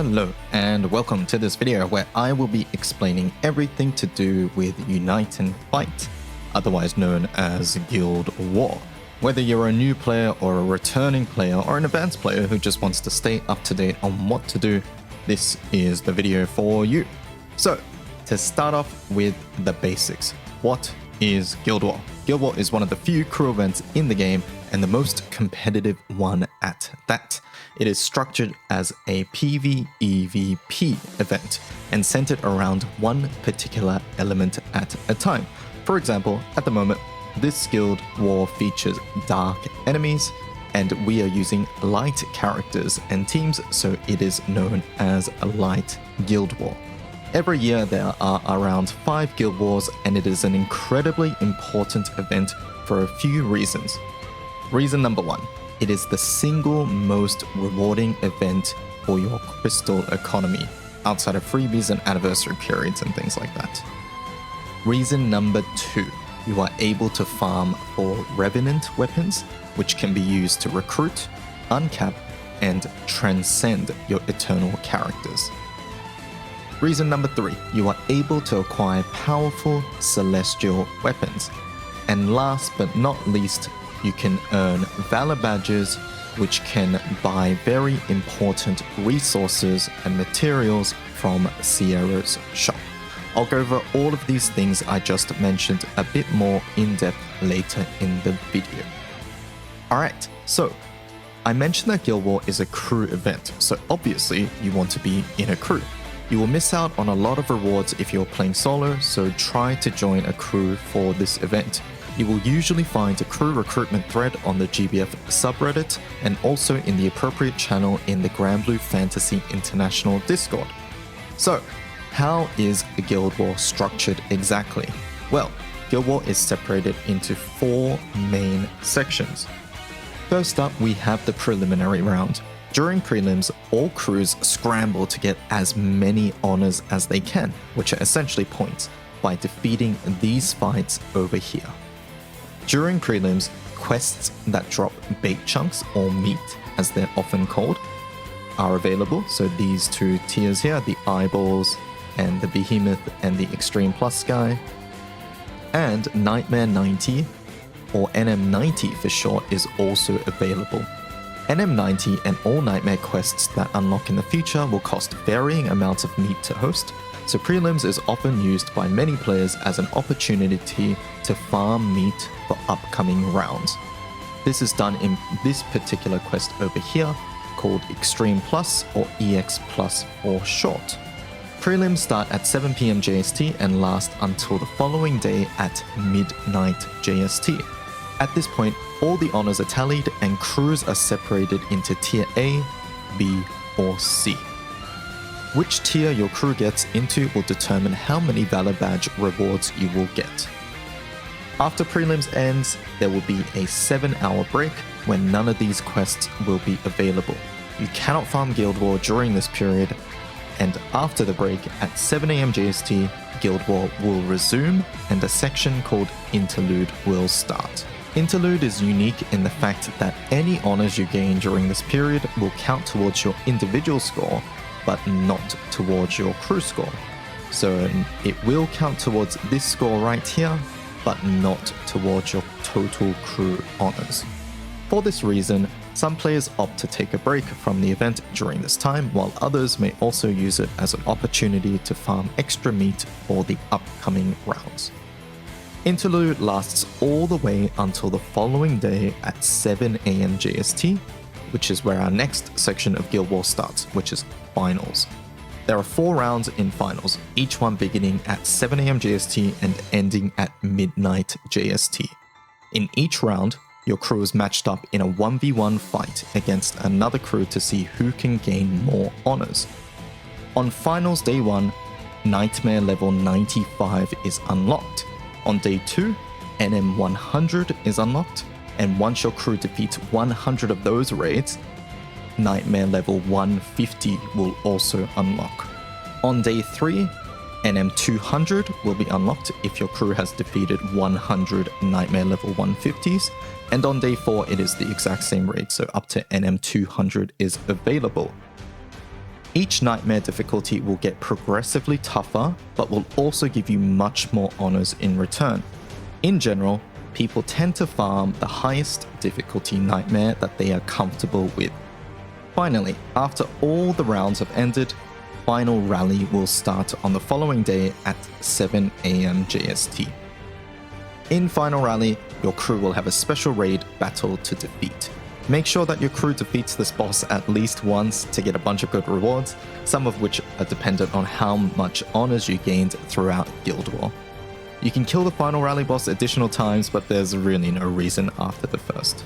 Hello and welcome to this video where I will be explaining everything to do with Unite and Fight, otherwise known as Guild War. Whether you're a new player or a returning player or an advanced player who just wants to stay up to date on what to do, this is the video for you. So, to start off with the basics, what is Guild War? Guild War is one of the few crew events in the game and the most competitive one at that. It is structured as a PvEvP event and centered around one particular element at a time. For example, at the moment, this Guild War features dark enemies, and we are using light characters and teams, so it is known as a light Guild War. Every year there are around 5 Guild Wars, and it is an incredibly important event for a few reasons. Reason number 1. It is the single most rewarding event for your crystal economy, outside of freebies and anniversary periods and things like that. Reason number 2. You are able to farm for Revenant weapons, which can be used to recruit, uncap, and transcend your eternal characters. Reason number 3. You are able to acquire powerful celestial weapons. And last but not least, you can earn Valor Badges, which can buy very important resources and materials from Sierra's shop. I'll go over all of these things I just mentioned a bit more in depth later in the video. Alright, so I mentioned that Guild War is a crew event, so obviously you want to be in a crew. You will miss out on a lot of rewards if you're playing solo, so try to join a crew for this event. You will usually find a crew recruitment thread on the GBF subreddit and also in the appropriate channel in the Granblue Fantasy International Discord. So, how is a Guild War structured exactly? Well, Guild War is separated into 4 main sections. First up, we have the preliminary round. During prelims, all crews scramble to get as many honors as they can, which are essentially points, by defeating these fights over here. During prelims, quests that drop bait chunks, or meat as they're often called, are available. So these 2 tiers here, the eyeballs and the behemoth and the extreme plus guy. And Nightmare 90, or NM90 for short, is also available. NM90 and all Nightmare quests that unlock in the future will cost varying amounts of meat to host, so prelims is often used by many players as an opportunity to farm meat for upcoming rounds. This is done in this particular quest over here, called Extreme Plus or EX Plus for short. Prelims start at 7 PM JST and last until the following day at midnight JST. At this point, all the honors are tallied and crews are separated into tier A, B, or C. Which tier your crew gets into will determine how many Valor Badge rewards you will get. After prelims ends, there will be a 7-hour break when none of these quests will be available. You cannot farm Guild War during this period, and after the break at 7 AM JST, Guild War will resume and a section called Interlude will start. Interlude is unique in the fact that any honors you gain during this period will count towards your individual score, but not towards your crew score. So it will count towards this score right here, but not towards your total crew honors. For this reason, some players opt to take a break from the event during this time, while others may also use it as an opportunity to farm extra meat for the upcoming rounds. Interlude lasts all the way until the following day at 7 AM JST, which is where our next section of Guild War starts, which is Finals. There are 4 rounds in Finals, each one beginning at 7 AM JST and ending at midnight JST. In each round, your crew is matched up in a 1v1 fight against another crew to see who can gain more honors. On Finals Day 1, Nightmare level 95 is unlocked. On Day 2, NM 100 is unlocked, and once your crew defeats 100 of those raids, Nightmare level 150 will also unlock. On Day 3, NM 200 will be unlocked if your crew has defeated 100 Nightmare level 150s, and on Day 4 it is the exact same raid, so up to NM 200 is available. Each nightmare difficulty will get progressively tougher, but will also give you much more honors in return. In general, people tend to farm the highest difficulty nightmare that they are comfortable with. Finally, after all the rounds have ended, final rally will start on the following day at 7 AM JST. In final rally, your crew will have a special raid battle to defeat. Make sure that your crew defeats this boss at least once to get a bunch of good rewards, some of which are dependent on how much honors you gained throughout Guild War. You can kill the final rally boss additional times, but there's really no reason after the first.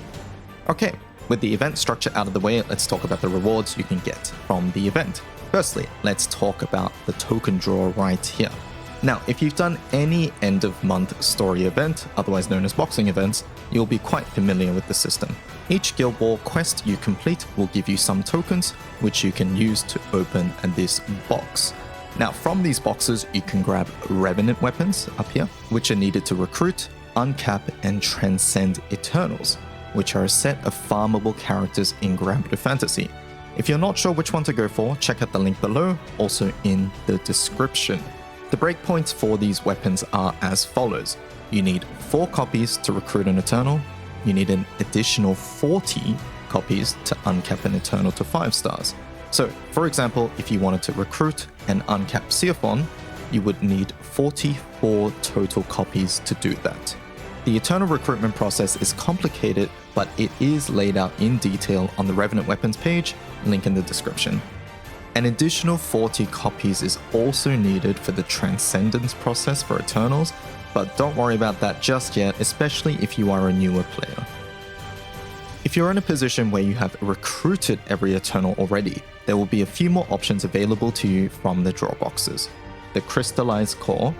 Okay, with the event structure out of the way, let's talk about the rewards you can get from the event. Firstly, let's talk about the token draw right here. Now, if you've done any end of month story event, otherwise known as boxing events, you'll be quite familiar with the system. Each Guild War quest you complete will give you some tokens, which you can use to open this box. Now, from these boxes, you can grab Revenant weapons up here, which are needed to recruit, uncap, and transcend Eternals, which are a set of farmable characters in Gambit Fantasy. If you're not sure which one to go for, check out the link below, also in the description. The breakpoints for these weapons are as follows. You need 4 copies to recruit an Eternal. You need an additional 40 copies to uncap an Eternal to 5 stars. So, for example, if you wanted to recruit and uncap Seaphon, you would need 44 total copies to do that. The Eternal recruitment process is complicated, but it is laid out in detail on the Revenant Weapons page, link in the description. An additional 40 copies is also needed for the Transcendence process for Eternals, but don't worry about that just yet, especially if you are a newer player. If you're in a position where you have recruited every Eternal already, there will be a few more options available to you from the draw boxes. The Crystallized Core,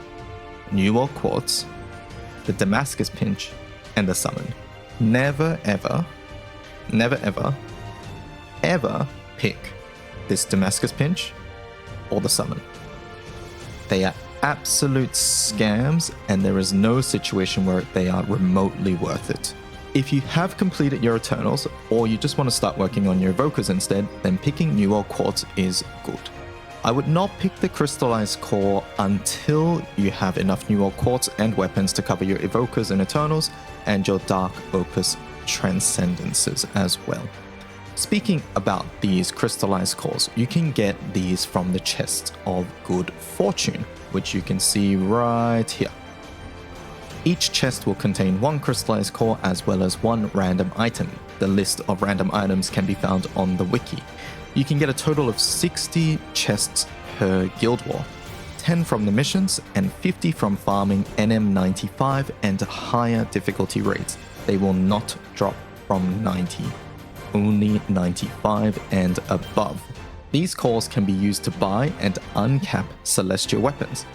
New World Quartz, the Damascus Pinch, and the Summon. Never ever pick this Damascus Pinch or the Summon. They are absolute scams, and there is no situation where they are remotely worth it. If you have completed your Eternals, or you just want to start working on your Evokers instead, then picking New World Quartz is good. I would not pick the Crystallized Core until you have enough New World Quartz and weapons to cover your Evokers and Eternals, and your Dark Opus Transcendences as well. Speaking about these Crystallized Cores, you can get these from the Chest of Good Fortune, which you can see right here. Each chest will contain 1 Crystallized Core as well as 1 random item. The list of random items can be found on the wiki. You can get a total of 60 chests per Guild War, 10 from the missions and 50 from farming NM95 and higher difficulty rates. They will not drop from 90, only 95 and above. These cores can be used to buy and uncap Celestial weapons.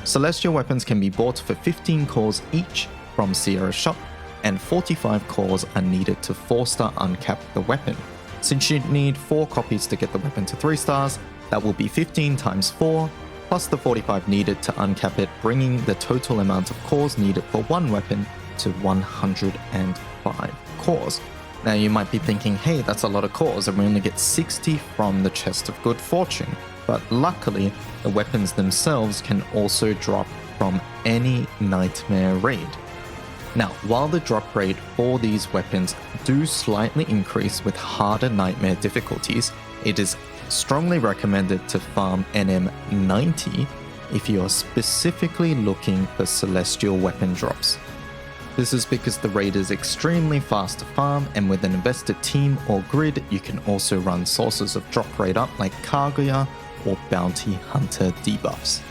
Celestial weapons can be bought for 15 cores each from Sierra's shop, and 45 cores are needed to 4-star uncap the weapon. Since you need 4 copies to get the weapon to 3 stars, that will be 15 times 4, plus the 45 needed to uncap it, bringing the total amount of cores needed for one weapon to 105 cores. Now you might be thinking, hey, that's a lot of cores, and we only get 60 from the Chest of Good Fortune. But luckily, the weapons themselves can also drop from any Nightmare raid. Now, while the drop rate for these weapons do slightly increase with harder Nightmare difficulties, it is strongly recommended to farm NM90 if you are specifically looking for Celestial weapon drops. This is because the raid is extremely fast to farm, and with an invested team or grid, you can also run sources of drop rate up like Kaguya or Bounty Hunter debuffs.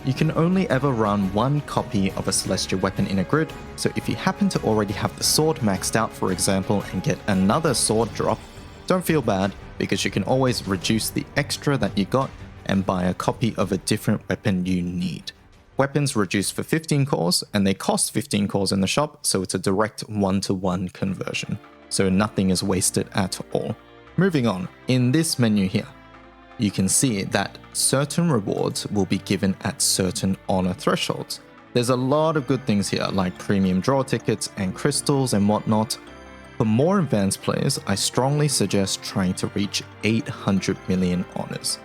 You can only ever run 1 copy of a Celestial weapon in a grid, so if you happen to already have the sword maxed out, for example, and get another sword drop, don't feel bad, because you can always reduce the extra that you got and buy a copy of a different weapon you need. Weapons reduce for 15 cores, and they cost 15 cores in the shop, so it's a direct 1-to-1 conversion. So nothing is wasted at all. Moving on, in this menu here, you can see that certain rewards will be given at certain honor thresholds. There's a lot of good things here, like premium draw tickets and crystals and whatnot, For more advanced players, I strongly suggest trying to reach 800 million honors,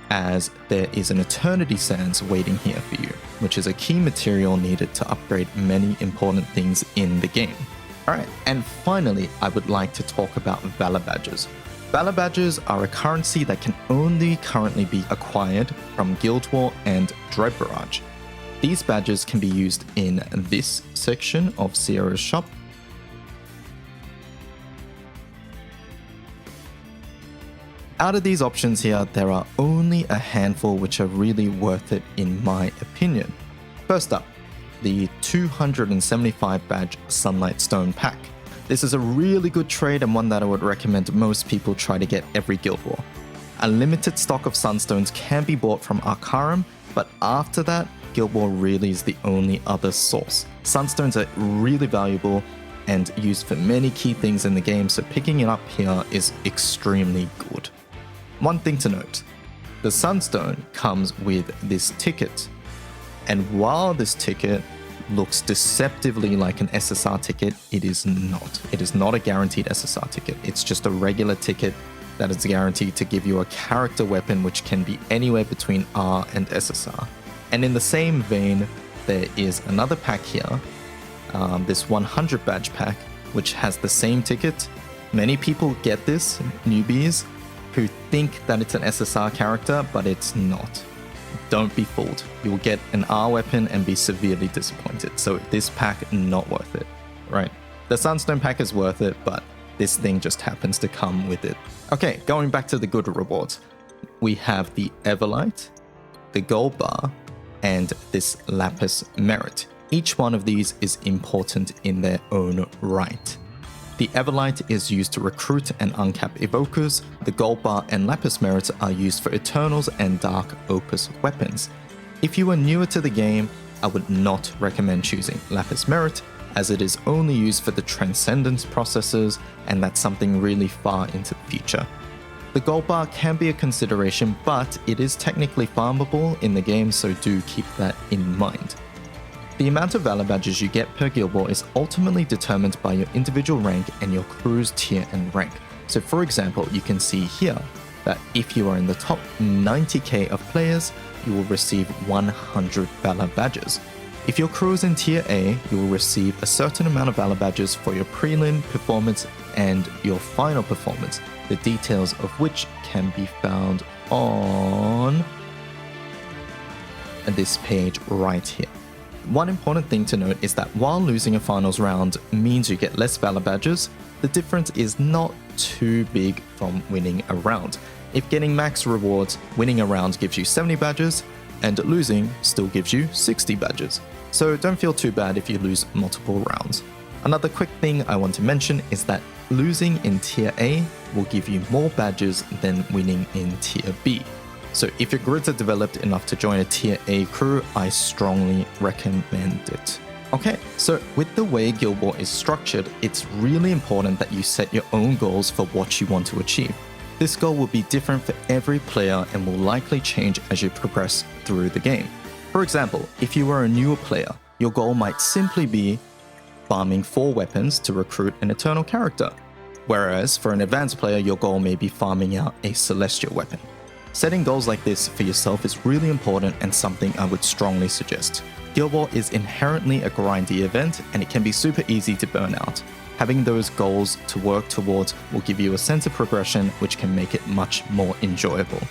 as there is an eternity sands waiting here for you, which is a key material needed to upgrade many important things in the game. Alright, and finally, I would like to talk about Valor Badges. Valor Badges are a currency that can only currently be acquired from Guild War and Dread Barrage. These badges can be used in this section of Sierra's shop. Out of these options here, there are only a handful which are really worth it in my opinion. First up, the 275 badge Sunlight Stone pack. This is a really good trade and one that I would recommend most people try to get every Guild War. A limited stock of Sunstones can be bought from Arcarum, but after that, Guild War really is the only other source. Sunstones are really valuable and used for many key things in the game, so picking it up here is extremely good. One thing to note, the Sunstone comes with this ticket, and while this ticket looks deceptively like an SSR ticket, it is not. It is not a guaranteed SSR ticket. It's just a regular ticket that is guaranteed to give you a character weapon which can be anywhere between R and SSR. And in the same vein, there is another pack here, this 100 badge pack, which has the same ticket. Many people get this, newbies, who think that it's an SSR character, but it's not. Don't be fooled. You'll get an R weapon and be severely disappointed. So this pack, not worth it, right? The Sunstone pack is worth it, but this thing just happens to come with it. Okay, going back to the good rewards. We have the Everlight, the Gold Bar, and this Lapis Merit. Each one of these is important in their own right. The Everlight is used to recruit and uncap Evokers. The Gold Bar and Lapis Merit are used for Eternals and Dark Opus weapons. If you are newer to the game, I would not recommend choosing Lapis Merit, as it is only used for the Transcendence processes, and that's something really far into the future. The Gold Bar can be a consideration, but it is technically farmable in the game, so do keep that in mind. The amount of Valor Badges you get per Guild War is ultimately determined by your individual rank and your crew's tier and rank. So for example, you can see here that if you are in the top 90k of players, you will receive 100 Valor Badges. If your crew is in tier A, you will receive a certain amount of Valor Badges for your prelim performance and your final performance, the details of which can be found on this page right here. One important thing to note is that while losing a finals round means you get less Valor Badges, the difference is not too big from winning a round. If getting max rewards, winning a round gives you 70 badges, and losing still gives you 60 badges. So don't feel too bad if you lose multiple rounds. Another quick thing I want to mention is that losing in tier A will give you more badges than winning in tier B. So if your grids are developed enough to join a tier A crew, I strongly recommend it. Okay, so with the way Guild War is structured, it's really important that you set your own goals for what you want to achieve. This goal will be different for every player and will likely change as you progress through the game. For example, if you are a newer player, your goal might simply be farming 4 weapons to recruit an Eternal character, whereas for an advanced player, your goal may be farming out a Celestial weapon. Setting goals like this for yourself is really important and something I would strongly suggest. Guild War is inherently a grindy event and it can be super easy to burn out. Having those goals to work towards will give you a sense of progression which can make it much more enjoyable.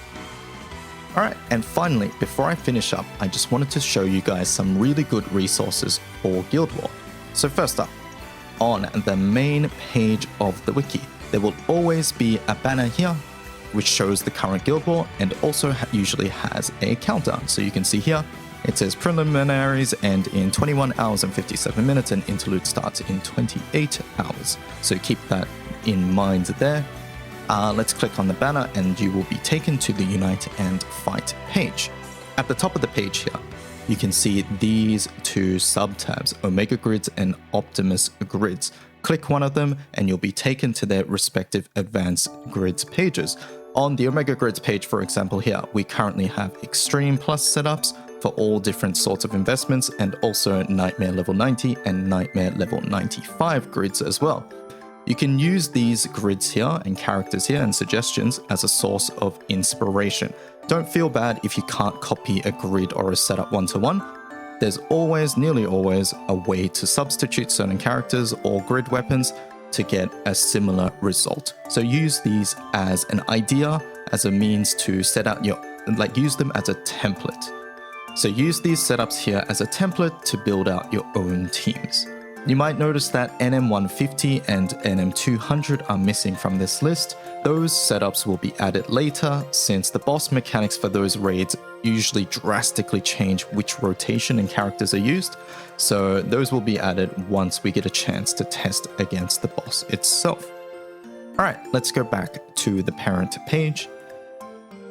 Alright, and finally, before I finish up, I just wanted to show you guys some really good resources for Guild War. So first up, on the main page of the wiki, there will always be a banner here which shows the current Guild War and also usually has a countdown. So you can see here, it says preliminaries end in 21 hours and 57 minutes and interlude starts in 28 hours. So keep that in mind there. Let's click on the banner and you will be taken to the Unite and Fight page. At the top of the page here, you can see these 2 sub-tabs, Omega Grids and Optimus Grids. Click one of them and you'll be taken to their respective Advanced Grids pages. On the Omega Grids page, for example here, we currently have Extreme Plus setups for all different sorts of investments and also Nightmare level 90 and Nightmare level 95 grids as well. You can use these grids here and characters here and suggestions as a source of inspiration. Don't feel bad if you can't copy a grid or a setup one-to-one. There's always, nearly always, a way to substitute certain characters or grid weapons to get a similar result. So use these as an idea, as a means to set out your, use them as a template. So use these setups here as a template to build out your own teams. You might notice that NM150 and NM200 are missing from this list. Those setups will be added later since the boss mechanics for those raids usually drastically change which rotation and characters are used. So those will be added once we get a chance to test against the boss itself. Alright, let's go back to the parent page.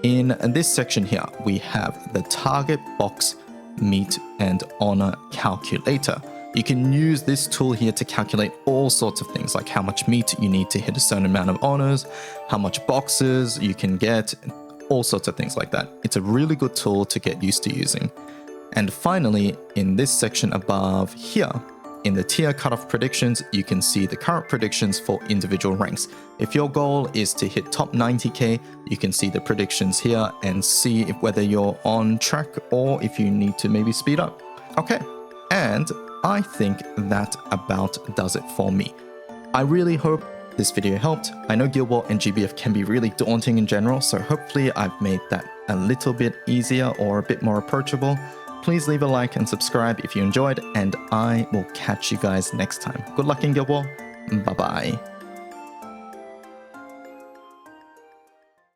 In this section here, we have the target box meat and honor calculator. You can use this tool here to calculate all sorts of things, like how much meat you need to hit a certain amount of honors, how much boxes you can get, all sorts of things like that. It's a really good tool to get used to using. And finally, in this section above here, in the tier cutoff predictions, you can see the current predictions for individual ranks. If your goal is to hit top 90k, you can see the predictions here and see if whether you're on track or if you need to maybe speed up. Okay, and I think that about does it for me. I really hope this video helped. I know Guild War and GBF can be really daunting in general, so hopefully I've made that a little bit easier or a bit more approachable. Please leave a like and subscribe if you enjoyed, and I will catch you guys next time. Good luck in Guild War. Bye bye.